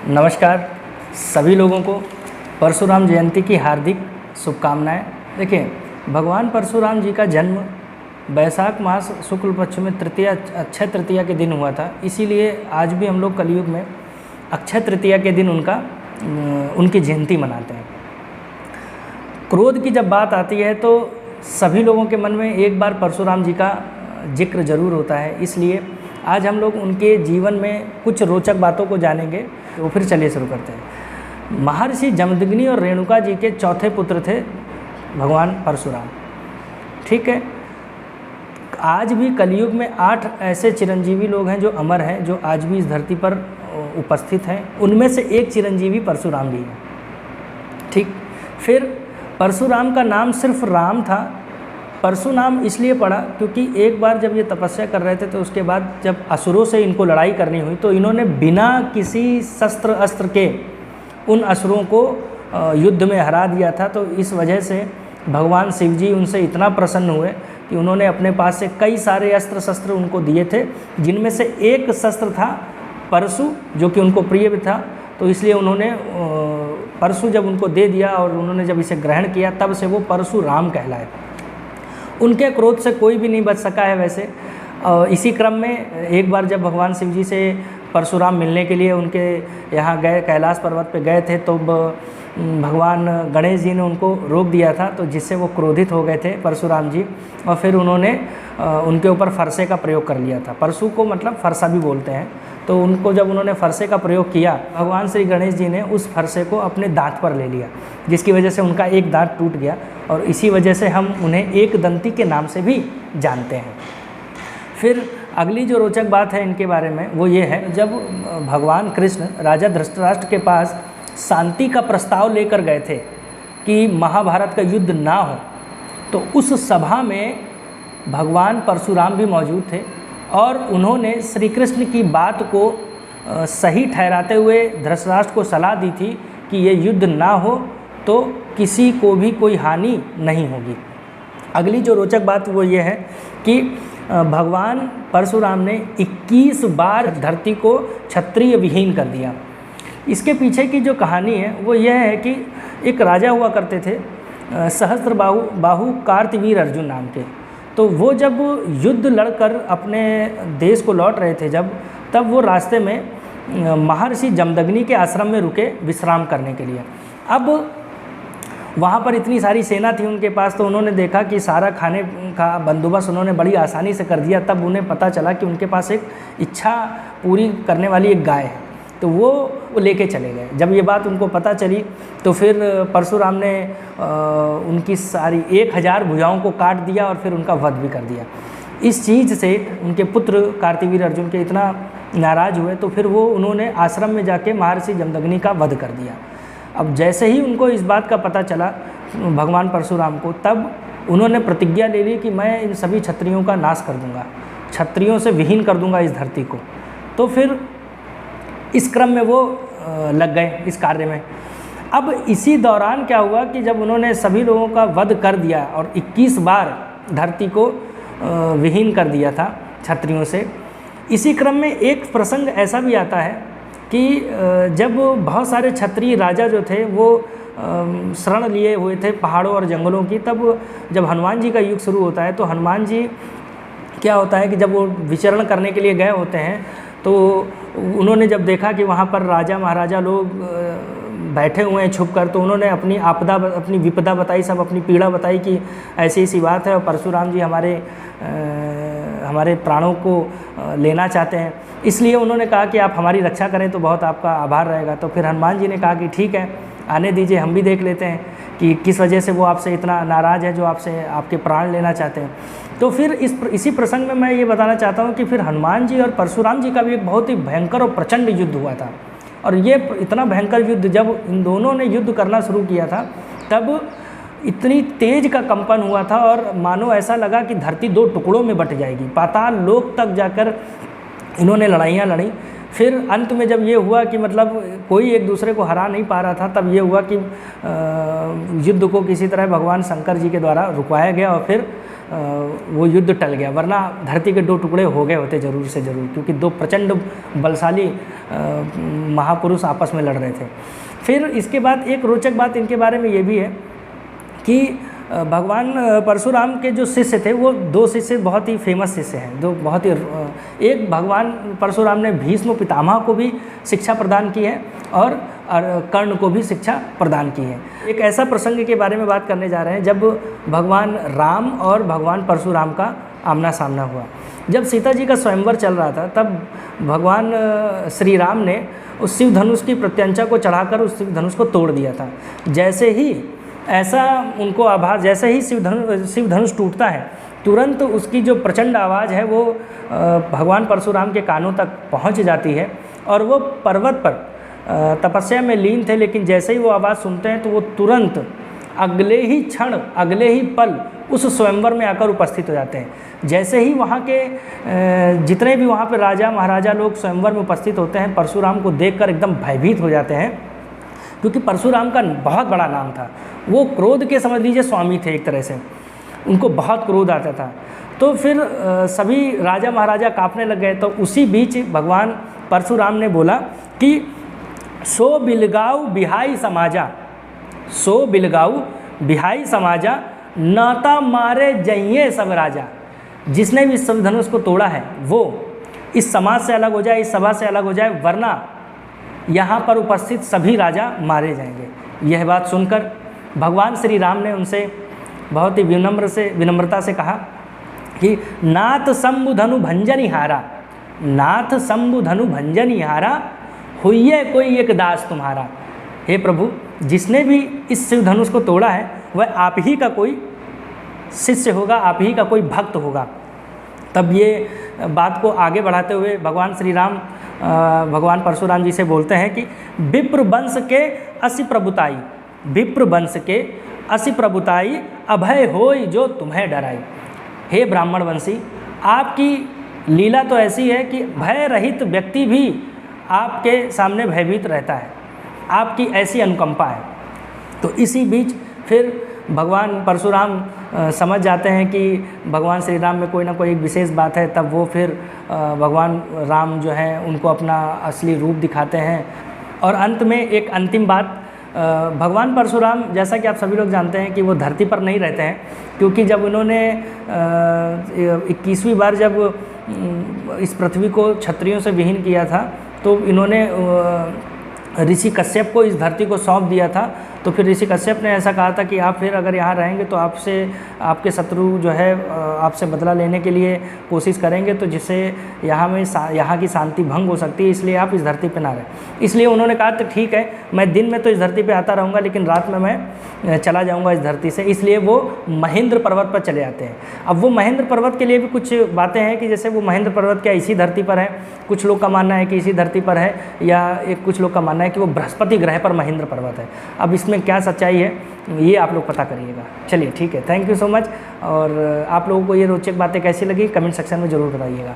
नमस्कार सभी लोगों को परशुराम जयंती की हार्दिक शुभकामनाएं। देखिए, भगवान परशुराम जी का जन्म वैशाख मास शुक्ल पक्ष में तृतीया अक्षय तृतीया के दिन हुआ था। इसीलिए आज भी हम लोग कलयुग में अक्षय तृतीया के दिन उनकी जयंती मनाते हैं। क्रोध की जब बात आती है तो सभी लोगों के मन में एक बार परशुराम जी का जिक्र जरूर होता है। इसलिए आज हम लोग उनके जीवन में कुछ रोचक बातों को जानेंगे। तो फिर चलिए शुरू करते हैं। महर्षि जमदग्नि और रेणुका जी के चौथे पुत्र थे भगवान परशुराम। ठीक है, आज भी कलयुग में 8 ऐसे चिरंजीवी लोग हैं जो अमर हैं, जो आज भी इस धरती पर उपस्थित हैं। उनमें से एक चिरंजीवी परशुराम भी है। ठीक, फिर परशुराम का नाम सिर्फ राम था। परशु नाम इसलिए पड़ा क्योंकि एक बार जब ये तपस्या कर रहे थे तो उसके बाद जब असुरों से इनको लड़ाई करनी हुई तो इन्होंने बिना किसी शस्त्र अस्त्र के उन असुरों को युद्ध में हरा दिया था। तो इस वजह से भगवान शिव जी उनसे इतना प्रसन्न हुए कि उन्होंने अपने पास से कई सारे अस्त्र शस्त्र उनको दिए थे, जिनमें से एक शस्त्र था परशु, जो कि उनको प्रिय भी था। तो इसलिए उन्होंने परशु जब उनको दे दिया और उन्होंने जब इसे ग्रहण किया, तब से वो परशुराम कहलाए। उनके क्रोध से कोई भी नहीं बच सका है। वैसे इसी क्रम में एक बार जब भगवान शिव जी से परशुराम मिलने के लिए उनके यहाँ गए, कैलाश पर्वत पे गए थे, तो भगवान गणेश जी ने उनको रोक दिया था, तो जिससे वो क्रोधित हो गए थे परशुराम जी, और फिर उन्होंने उनके ऊपर फरसे का प्रयोग कर लिया था। परशु को मतलब फरसा भी बोलते हैं। तो उनको जब उन्होंने फरसे का प्रयोग किया, भगवान श्री गणेश जी ने उस फरसे को अपने दांत पर ले लिया, जिसकी वजह से उनका एक दांत टूट गया, और इसी वजह से हम उन्हें एक दंती के नाम से भी जानते हैं। फिर अगली जो रोचक बात है इनके बारे में वो ये है, जब भगवान कृष्ण राजा धृतराष्ट्र के पास शांति का प्रस्ताव लेकर गए थे कि महाभारत का युद्ध ना हो, तो उस सभा में भगवान परशुराम भी मौजूद थे और उन्होंने श्री कृष्ण की बात को सही ठहराते हुए धृतराष्ट्र को सलाह दी थी कि ये युद्ध ना हो तो किसी को भी कोई हानि नहीं होगी। अगली जो रोचक बात वो ये है कि भगवान परशुराम ने 21 बार धरती को क्षत्रिय विहीन कर दिया। इसके पीछे की जो कहानी है वो यह है कि एक राजा हुआ करते थे सहस्त्रबाहु कार्तवीर अर्जुन नाम के। तो वो जब युद्ध लड़कर अपने देश को लौट रहे थे तब वो रास्ते में महर्षि जमदग्नि के आश्रम में रुके विश्राम करने के लिए। अब वहाँ पर इतनी सारी सेना थी उनके पास, तो उन्होंने देखा कि सारा खाने का बंदोबस्त उन्होंने बड़ी आसानी से कर दिया। तब उन्हें पता चला कि उनके पास एक इच्छा पूरी करने वाली एक गाय है, तो वो लेके चले गए। जब ये बात उनको पता चली तो फिर परशुराम ने उनकी सारी 1000 भुजाओं को काट दिया और फिर उनका वध भी कर दिया। इस चीज़ से उनके पुत्र कार्तवीर अर्जुन के इतना नाराज़ हुए, तो फिर वो उन्होंने आश्रम में जाके महर्षि जमदग्नि का वध कर दिया। अब जैसे ही उनको इस बात का पता चला भगवान परशुराम को, तब उन्होंने प्रतिज्ञा ले ली कि मैं इन सभी क्षत्रियों का नाश कर दूंगा, क्षत्रियों से विहीन कर दूंगा इस धरती को। तो फिर इस क्रम में वो लग गए इस कार्य में। अब इसी दौरान क्या हुआ कि जब उन्होंने सभी लोगों का वध कर दिया और 21 बार धरती को विहीन कर दिया था क्षत्रियों से, इसी क्रम में एक प्रसंग ऐसा भी आता है कि जब बहुत सारे क्षत्रिय राजा जो थे वो शरण लिए हुए थे पहाड़ों और जंगलों की, तब जब हनुमान जी का युग शुरू होता है तो हनुमान जी क्या होता है कि जब वो विचरण करने के लिए गए होते हैं तो उन्होंने जब देखा कि वहाँ पर राजा महाराजा लोग बैठे हुए हैं छुप कर, तो उन्होंने अपनी आपदा, अपनी विपदा बताई, सब अपनी पीड़ा बताई कि ऐसी ऐसी बात है और परशुराम जी हमारे प्राणों को लेना चाहते हैं। इसलिए उन्होंने कहा कि आप हमारी रक्षा करें तो बहुत आपका आभार रहेगा। तो फिर हनुमान जी ने कहा कि ठीक है, आने दीजिए, हम भी देख लेते हैं कि किस वजह से वो आपसे इतना नाराज़ है जो आपसे आपके प्राण लेना चाहते हैं। तो फिर इसी प्रसंग में मैं ये बताना चाहता हूँ कि फिर हनुमान जी और परशुराम जी का भी एक बहुत ही भयंकर और प्रचंड युद्ध हुआ था। और ये इतना भयंकर युद्ध जब इन दोनों ने युद्ध करना शुरू किया था, तब इतनी तेज का कंपन हुआ था और मानो ऐसा लगा कि धरती 2 टुकड़ों में बट जाएगी। पाताल लोक तक जाकर इन्होंने लड़ाइयाँ लड़ी। फिर अंत में जब ये हुआ कि मतलब कोई एक दूसरे को हरा नहीं पा रहा था, तब ये हुआ कि युद्ध को किसी तरह भगवान शंकर जी के द्वारा रुकवाया गया और फिर वो युद्ध टल गया, वरना धरती के 2 टुकड़े हो गए होते ज़रूर से ज़रूर, क्योंकि 2 प्रचंड बलशाली महापुरुष आपस में लड़ रहे थे। फिर इसके बाद एक रोचक बात इनके बारे में ये भी है कि भगवान परशुराम के जो शिष्य थे वो 2 शिष्य बहुत ही फेमस शिष्य हैं, 2 बहुत ही एक भगवान परशुराम ने भीष्म पितामह को भी शिक्षा प्रदान की है और कर्ण को भी शिक्षा प्रदान की है। एक ऐसा प्रसंग के बारे में बात करने जा रहे हैं जब भगवान राम और भगवान परशुराम का आमना सामना हुआ। जब सीता जी का स्वयंवर चल रहा था तब भगवान श्री राम ने उस शिव धनुष की प्रत्यंचा को चढ़ाकर उस शिव धनुष को तोड़ दिया था। जैसे ही ऐसा उनको आभास, जैसे ही शिव धनुष टूटता है तुरंत उसकी जो प्रचंड आवाज़ है वो भगवान परशुराम के कानों तक पहुंच जाती है और वो पर्वत पर तपस्या में लीन थे, लेकिन जैसे ही वो आवाज़ सुनते हैं तो वो तुरंत अगले ही क्षण, अगले ही पल उस स्वयंवर में आकर उपस्थित हो जाते हैं। जैसे ही वहाँ के जितने भी वहाँ पे राजा महाराजा लोग स्वयंवर में उपस्थित होते हैं, परशुराम को देखकर एकदम भयभीत हो जाते हैं, क्योंकि परशुराम का बहुत बड़ा नाम था। वो क्रोध के समझ लीजिए स्वामी थे एक तरह से, उनको बहुत क्रोध आता था। तो फिर सभी राजा महाराजा कांपने लग गए। तो उसी बीच भगवान परशुराम ने बोला कि सो बिलगाऊ बिहाई समाजा, सो बिलगाऊ बिहाई समाजा, नाता मारे जइये सब राजा। जिसने भी शिव धनुष को तोड़ा है वो इस समाज से अलग हो जाए, इस सभा से अलग हो जाए, वरना यहाँ पर उपस्थित सभी राजा मारे जाएंगे। यह बात सुनकर भगवान श्री राम ने उनसे बहुत ही विनम्रता से कहा कि नाथ शंभु धनु भंजनी हारा, नाथ शंभु धनु भंजनी हारा, हुइये कोई एक दास तुम्हारा। हे प्रभु, जिसने भी इस शिव धनुष को तोड़ा है वह आप ही का कोई शिष्य होगा, आप ही का कोई भक्त होगा। तब ये बात को आगे बढ़ाते हुए भगवान श्री राम भगवान परशुराम जी से बोलते हैं कि विप्र वंश के असि प्रभुताई, विप्र वंश के असि प्रभुताई, अभय होई जो तुम्हें डराई। हे ब्राह्मण वंशी, आपकी लीला तो ऐसी है कि भय रहित व्यक्ति भी आपके सामने भयभीत रहता है, आपकी ऐसी अनुकंपा है। तो इसी बीच फिर भगवान परशुराम समझ जाते हैं कि भगवान श्री राम में कोई ना कोई विशेष बात है। तब वो फिर भगवान राम जो है उनको अपना असली रूप दिखाते हैं। और अंत में एक अंतिम बात, भगवान परशुराम जैसा कि आप सभी लोग जानते हैं कि वो धरती पर नहीं रहते हैं, क्योंकि जब उन्होंने 21वीं बार जब इस पृथ्वी को क्षत्रियों से विहीन किया था तो इन्होंने ऋषि कश्यप को इस धरती को सौंप दिया था। तो फिर ऋषि कश्यप ने ऐसा कहा था कि आप फिर अगर यहाँ रहेंगे तो आपसे आपके शत्रु जो है आपसे बदला लेने के लिए कोशिश करेंगे, तो जिससे यहाँ की शांति भंग हो सकती है, इसलिए आप इस धरती पे ना रहें। इसलिए उन्होंने कहा तो ठीक है, मैं दिन में तो इस धरती पे आता रहूँगा, लेकिन रात में मैं चला जाऊँगा इस धरती से। इसलिए वो महेंद्र पर्वत पर चले जाते हैं। अब वो महेंद्र पर्वत के लिए भी कुछ बातें हैं कि जैसे वो महेंद्र पर्वत क्या इसी धरती पर है, कुछ लोग का मानना है कि इसी धरती पर है, या एक कुछ लोग का मानना है कि वो बृहस्पति ग्रह पर महेंद्र पर्वत है। अब इसमें क्या सच्चाई है ये आप लोग पता करिएगा। चलिए ठीक है, थैंक यू सो मच। और आप लोगों को ये रोचक बातें कैसी लगी कमेंट सेक्शन में ज़रूर बताइएगा।